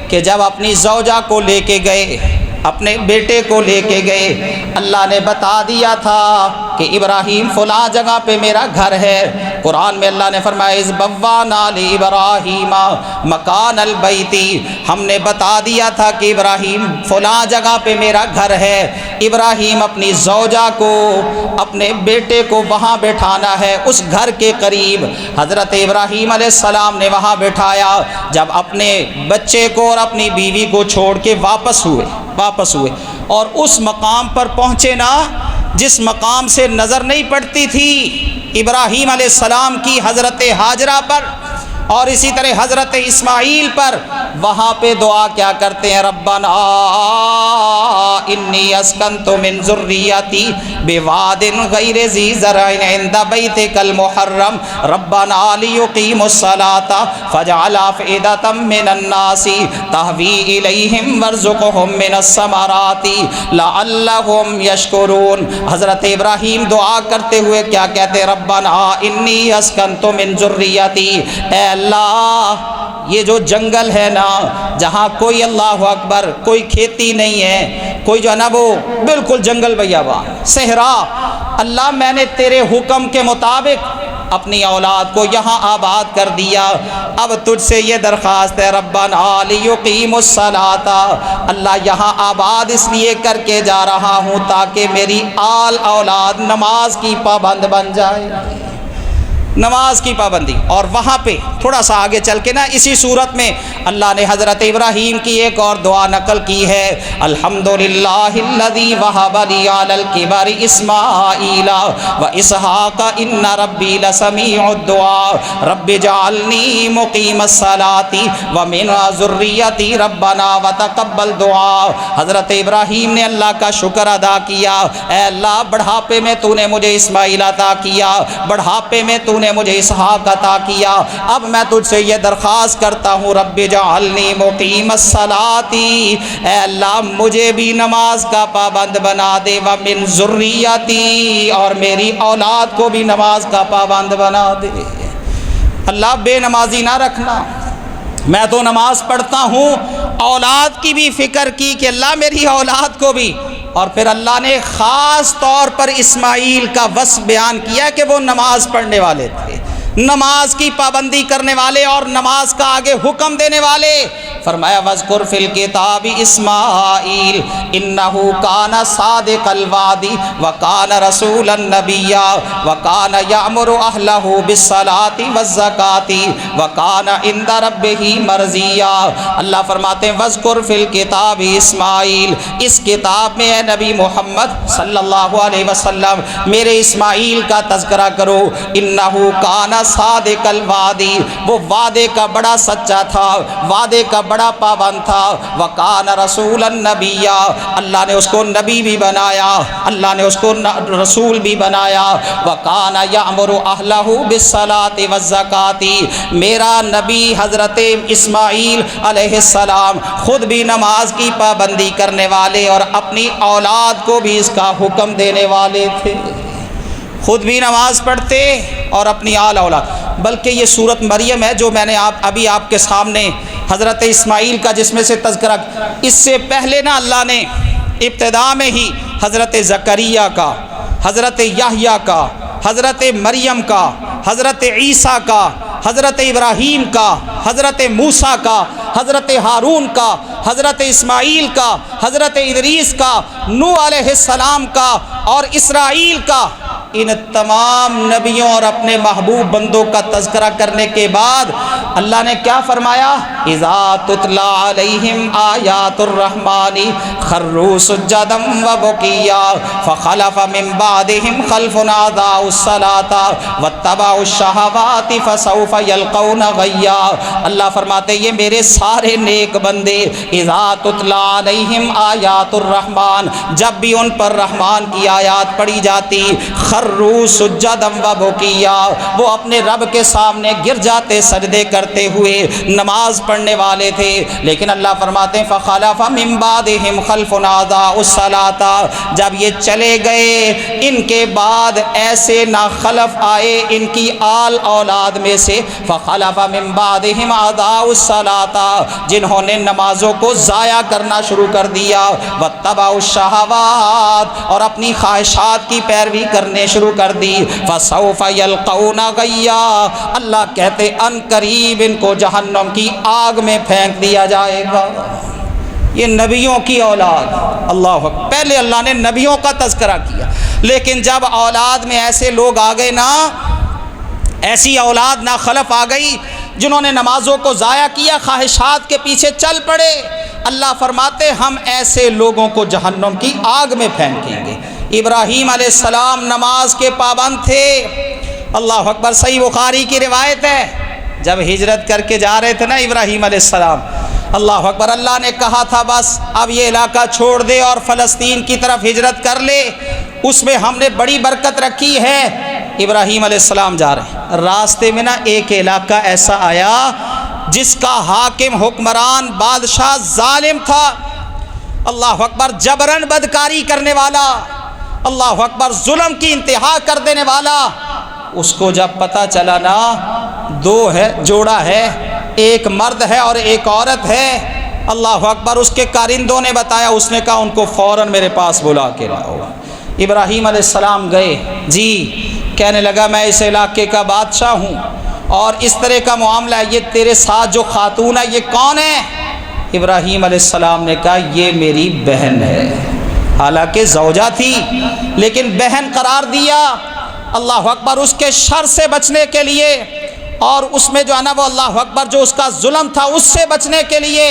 کہ جب اپنی زوجہ کو لے کے گئے، اپنے بیٹے کو لے کے گئے، اللہ نے بتا دیا تھا کہ ابراہیم فلاں جگہ پہ میرا گھر ہے۔ قرآن میں اللہ نے فرمایا اذ بوّأنا لإبراہیم مکان البیت، ہم نے بتا دیا تھا کہ ابراہیم فلاں جگہ پہ میرا گھر ہے۔ ابراہیم اپنی زوجہ کو، اپنے بیٹے کو وہاں بٹھانا ہے، اس گھر کے قریب۔ حضرت ابراہیم علیہ السلام نے وہاں بٹھایا، جب اپنے بچے کو اور اپنی بیوی کو چھوڑ کے واپس ہوئے اور اس مقام پر پہنچے نا جس مقام سے نظر نہیں پڑتی تھی ابراہیم علیہ السلام کی حضرت ہاجرہ پر اور اسی طرح حضرت اسماعیل پر، وہاں پہ دعا کیا کرتے ہیں؟ ربنا انی اسکنت من ذریتی بواد غیر ذی زرع عند بیتک المحرم ربنا لیقیموا الصلاۃ فاجعل افئدۃ من الناس تہوی الیہم وارزقہم من الثمرات لعلہم یشکرون۔ حضرت ابراہیم دعا کرتے ہوئے کیا کہتے؟ ربنا انی اسکنت من ذریتی، اے اللہ یہ جو جنگل ہے نا جہاں کوئی اللہ اکبر کوئی کھیتی نہیں ہے، کوئی جو ہے نا وہ بالکل جنگل بیابان صحرا، اللہ میں نے تیرے حکم کے مطابق اپنی اولاد کو یہاں آباد کر دیا، اب تجھ سے یہ درخواست ہے ربنا لیقیموا الصلاۃ، اللہ یہاں آباد اس لیے کر کے جا رہا ہوں تاکہ میری آل اولاد نماز کی پابند بن جائے۔ نماز کی پابندی۔ اور وہاں پہ تھوڑا سا آگے چل کے نا اسی صورت میں اللہ نے حضرت ابراہیم کی ایک اور دعا نقل کی ہے، الحمدللہ الذی وہب لی علی الکبر اسماعیل و اسحاق ان ربی لسمیع الدعاء رب اجعلنی مقیم الصلاۃ ومن ذریتی ربنا وتقبل دعاء۔ حضرت ابراہیم نے اللہ کا شکر ادا کیا، اے اللہ بڑھاپے میں تو نے مجھے اسماعیل عطا کیا، بڑھاپے میں تو نے مجھے اسحاق عطا کیا، اب میں تجھ سے یہ درخواست کرتا ہوں رب اجعلنی مقیم الصلاۃ، اے اللہ مجھے بھی نماز کا پابند بنا دے، ومن ذریتی اور میری اولاد کو بھی نماز کا پابند بنا دے۔ اللہ بے نمازی نہ رکھنا، میں تو نماز پڑھتا ہوں، اولاد کی بھی فکر کی کہ اللہ میری اولاد کو بھی۔ اور پھر اللہ نے خاص طور پر اسماعیل کا وصف بیان کیا کہ وہ نماز پڑھنے والے تھے، نماز کی پابندی کرنے والے اور نماز کا آگے حکم دینے والے۔ فرمایا وَاذْكُرْ فِي الْكِتَابِ إِسْمَاعِيلَ إِنَّهُ كَانَ صَادِقَ الْوَعْدِ وَكَانَ رَسُولًا نَبِيًّا وَكَانَ يَأْمُرُ أَهْلَهُ بِالصَّلَاةِ وَالزَّكَاةِ وَكَانَ عِندَ رَبِّهِ مَرْضِيًّا۔ اللہ فرماتے ہیں وَاذْكُرْ فِي الْكِتَابِ إِسْمَاعِيلَ، اس کتاب میں اے نبی محمد صلی اللہ علیہ وسلم میرے اسماعیل کا تذکرہ کرو، إِنَّهُ كَانَ صَادِقَ الْوَعْدِ، وہ وعدے کا بڑا سچا تھا، وعدے کا بڑا پابند تھا، وَكَانَ رَسُولًا نَبِيًّا، اللہ نے اس کو نبی بھی بنایا، اللہ نے اس کو رسول بھی بنایا، وَكَانَ يَأْمُرُ أَهْلَهُ بِالصَّلَاةِ وَالزَّكَاةِ، میرا نبی حضرت اسماعیل علیہ السلام خود بھی نماز کی پابندی کرنے والے اور اپنی اولاد کو بھی اس کا حکم دینے والے تھے، خود بھی نماز پڑھتے اور اپنی آل اولاد۔ بلکہ یہ سورت مریم ہے جو میں نے ابھی آپ کے سامنے حضرت اسماعیل کا جس میں سے تذکرہ، اس سے پہلے نا اللہ نے ابتدا میں ہی حضرت زکریا کا، حضرت یحییٰ کا، حضرت مریم کا، حضرت عیسیٰ کا، حضرت ابراہیم کا، حضرت موسیٰ کا، حضرت ہارون کا، حضرت اسماعیل کا، حضرت ادریس کا، نوح علیہ السلام کا اور اسرائیل کا، ان تمام نبیوں اور اپنے محبوب بندوں کا تذکرہ کرنے کے بعد اللہ نے کیا فرمایا، اذا تتلی علیہم آیات الرحمن خروا سجدا وبکیا فخلف من بعدہم خلف اضاعوا الصلاۃ واتبعوا الشہوات فسوف یلقون غیا۔ اللہ فرماتے یہ میرے سارے نیک بندے، اذا تتلی علیہم آیات الرحمن، جب بھی ان پر رحمان کی آیات پڑھی جاتی، خروا سجدا وبکیا، وہ اپنے رب کے سامنے گر جاتے سجدے کرتے ہوئے، نماز پڑھنے والے تھے، لیکن اللہ فرماتے ہیں فخلف من بعدہم خلف اضاعوا الصلاۃ، جب یہ چلے گئے ان کے بعد ایسے ناخلف آئے ان کی آل اولاد میں سے، فخلف من بعدہم اضاعوا الصلاۃ، جنہوں نے نمازوں کو ضائع کرنا شروع کر دیا، واتبعوا الشہوات، اور اپنی خواہشات کی پیروی کرنے شروع کر دی، فسوف یلقون غیا، اللہ کہتے ان قریب ان کو جہنم کی آگ میں پھینک دیا جائے گا۔ یہ نبیوں کی اولاد، اللہ اکبر، پہلے اللہ نے نبیوں کا تذکرہ کیا، لیکن جب اولاد میں ایسے لوگ آ گئے نا، ایسی اولاد ناخلف آ گئی جنہوں نے نمازوں کو ضائع کیا، خواہشات کے پیچھے چل پڑے، اللہ فرماتے ہم ایسے لوگوں کو جہنم کی آگ میں پھینکیں گے۔ ابراہیم علیہ السلام نماز کے پابند تھے، اللہ اکبر، صحیح بخاری کی روایت ہے، جب ہجرت کر کے جا رہے تھے نا ابراہیم علیہ السلام، اللہ اکبر، اللہ نے کہا تھا بس اب یہ علاقہ چھوڑ دے اور فلسطین کی طرف ہجرت کر لے، اس میں ہم نے بڑی برکت رکھی ہے۔ ابراہیم علیہ السلام جا رہے ہیں، راستے میں نا ایک علاقہ ایسا آیا جس کا حاکم، حکمران، بادشاہ ظالم تھا، اللہ اکبر، جبرن بدکاری کرنے والا، اللہ اکبر، ظلم کی انتہا کر دینے والا۔ اس کو جب پتہ چلا نا دو ہے، جوڑا ہے، ایک مرد ہے اور ایک عورت ہے، اللہ اکبر، اس کے کارندوں نے بتایا، اس نے کہا ان کو فوراً میرے پاس بلا کے لاؤ۔ ابراہیم علیہ السلام گئے، جی، کہنے لگا میں اس علاقے کا بادشاہ ہوں اور اس طرح کا معاملہ ہے، یہ تیرے ساتھ جو خاتون ہے یہ کون ہے؟ ابراہیم علیہ السلام نے کہا یہ میری بہن ہے، حالانکہ زوجہ تھی لیکن بہن قرار دیا، اللہ اکبر اس کے شر سے بچنے کے لیے اور اس میں جو ہے نا وہ اللہ اکبر جو اس کا ظلم تھا اس سے بچنے کے لیے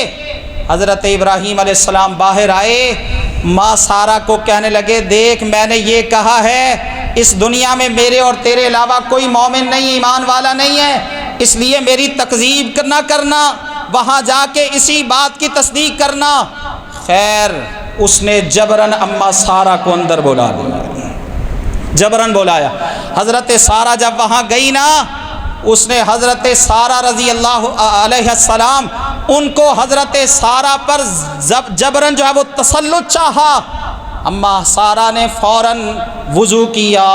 حضرت ابراہیم علیہ السلام باہر آئے. ماں سارہ کو کہنے لگے دیکھ میں نے یہ کہا ہے اس دنیا میں میرے اور تیرے علاوہ کوئی مومن نہیں ایمان والا نہیں ہے، اس لیے میری تکذیب نہ کرنا، وہاں جا کے اسی بات کی تصدیق کرنا. خیر اس نے جبرن اما سارہ کو اندر بلا لیا، جبرن بلایا. حضرت سارہ جب وہاں گئی نا اس نے حضرت سارہ رضی اللہ علیہ السلام ان کو حضرت سارہ پر جبرن جو ہے وہ تسلط چاہا. اما سارہ نے فوراً وضو کیا،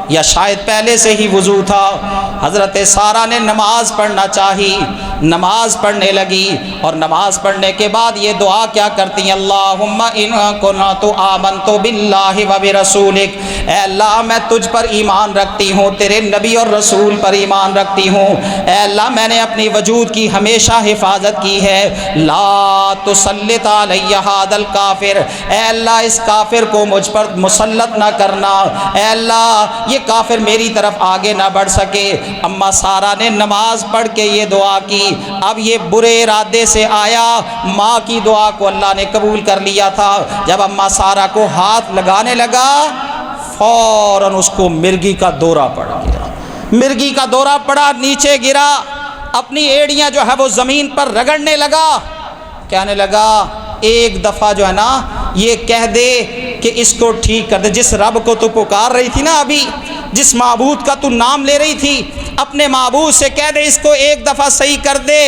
یا شاید پہلے سے ہی وضو تھا. حضرت سارہ نے نماز پڑھنا چاہی، نماز پڑھنے لگی اور نماز پڑھنے کے بعد یہ دعا کیا کرتی ہیں، اللہم ان کنت آمنت باللہ و برسولک، اے اللہ میں تجھ پر ایمان رکھتی ہوں، تیرے نبی اور رسول پر ایمان رکھتی ہوں. اے اللہ میں نے اپنی وجود کی ہمیشہ حفاظت کی ہے. لا تسلط علی ھذا الکافر، اے اللہ اس کافر کو مجھ پر مسلط نہ کرنا، اے اللہ یہ کافر میری طرف آگے نہ بڑھ سکے. اما سارہ نے نماز پڑھ کے یہ دعا کی. اب یہ برے ارادے سے آیا، ماں کی دعا کو اللہ نے قبول کر لیا تھا. جب اما سارہ کو ہاتھ لگانے لگا فوراً اس کو مرگی کا دورہ پڑ گیا. مرگی کا دورہ پڑا، نیچے گرا، اپنی ایڑیاں جو ہے وہ زمین پر رگڑنے لگا. کہنے لگا ایک دفعہ جو ہے نا یہ کہہ دے کہ اس کو ٹھیک کر دے. جس رب کو تو پکار رہی تھی نا ابھی، جس معبود کا تو نام لے رہی تھی، اپنے معبود سے کہہ دے اس کو ایک دفعہ صحیح کر دے،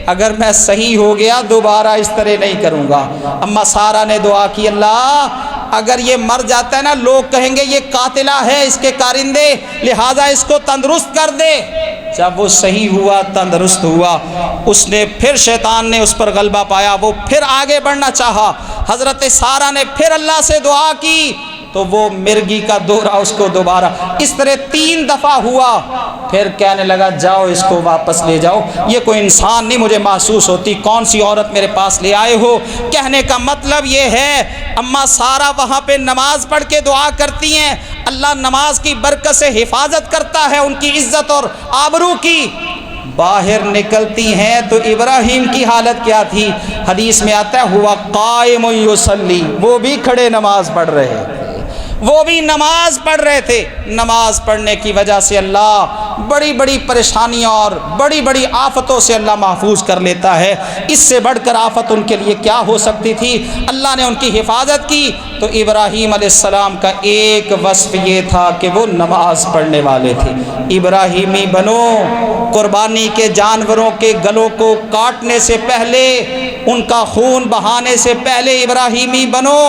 اگر میں صحیح ہو گیا دوبارہ اس طرح نہیں کروں گا. اما سارہ نے دعا کی اللہ اگر یہ مر جاتا ہے نا لوگ کہیں گے یہ قاتلہ ہے اس کے کارندے، لہٰذا اس کو تندرست کر دے. جب وہ صحیح ہوا، تندرست ہوا، اس نے پھر شیطان نے اس پر غلبہ پایا، وہ پھر آگے بڑھنا چاہا. حضرت سارہ نے پھر اللہ سے دعا کی تو وہ مرگی کا دورہ اس کو دوبارہ اس طرح 3 دفعہ ہوا. پھر کہنے لگا جاؤ اس کو واپس لے جاؤ، یہ کوئی انسان نہیں مجھے محسوس ہوتی، کون سی عورت میرے پاس لے آئے ہو. کہنے کا مطلب یہ ہے اما سارہ وہاں پہ نماز پڑھ کے دعا کرتی ہیں، اللہ نماز کی برکت سے حفاظت کرتا ہے ان کی عزت اور آبرو کی. باہر نکلتی ہیں تو ابراہیم کی حالت کیا تھی؟ حدیث میں آتا ہے ہوا قائم یصلی، وہ بھی کھڑے نماز پڑھ رہے، وہ بھی نماز پڑھ رہے تھے. نماز پڑھنے کی وجہ سے اللہ بڑی بڑی پریشانیوں اور بڑی بڑی آفتوں سے اللہ محفوظ کر لیتا ہے. اس سے بڑھ کر آفت ان کے لیے کیا ہو سکتی تھی؟ اللہ نے ان کی حفاظت کی. تو ابراہیم علیہ السلام کا ایک وصف یہ تھا کہ وہ نماز پڑھنے والے تھے. ابراہیمی بنو، قربانی کے جانوروں کے گلوں کو کاٹنے سے پہلے، ان کا خون بہانے سے پہلے ابراہیمی بنو،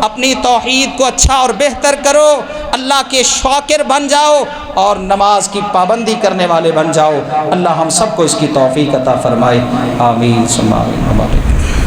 اپنی توحید کو اچھا اور بہتر کرو، اللہ کے شاکر بن جاؤ اور نماز کی پابندی کرنے والے بن جاؤ. اللہ ہم سب کو اس کی توفیق عطا فرمائے. آمین ثم آمین.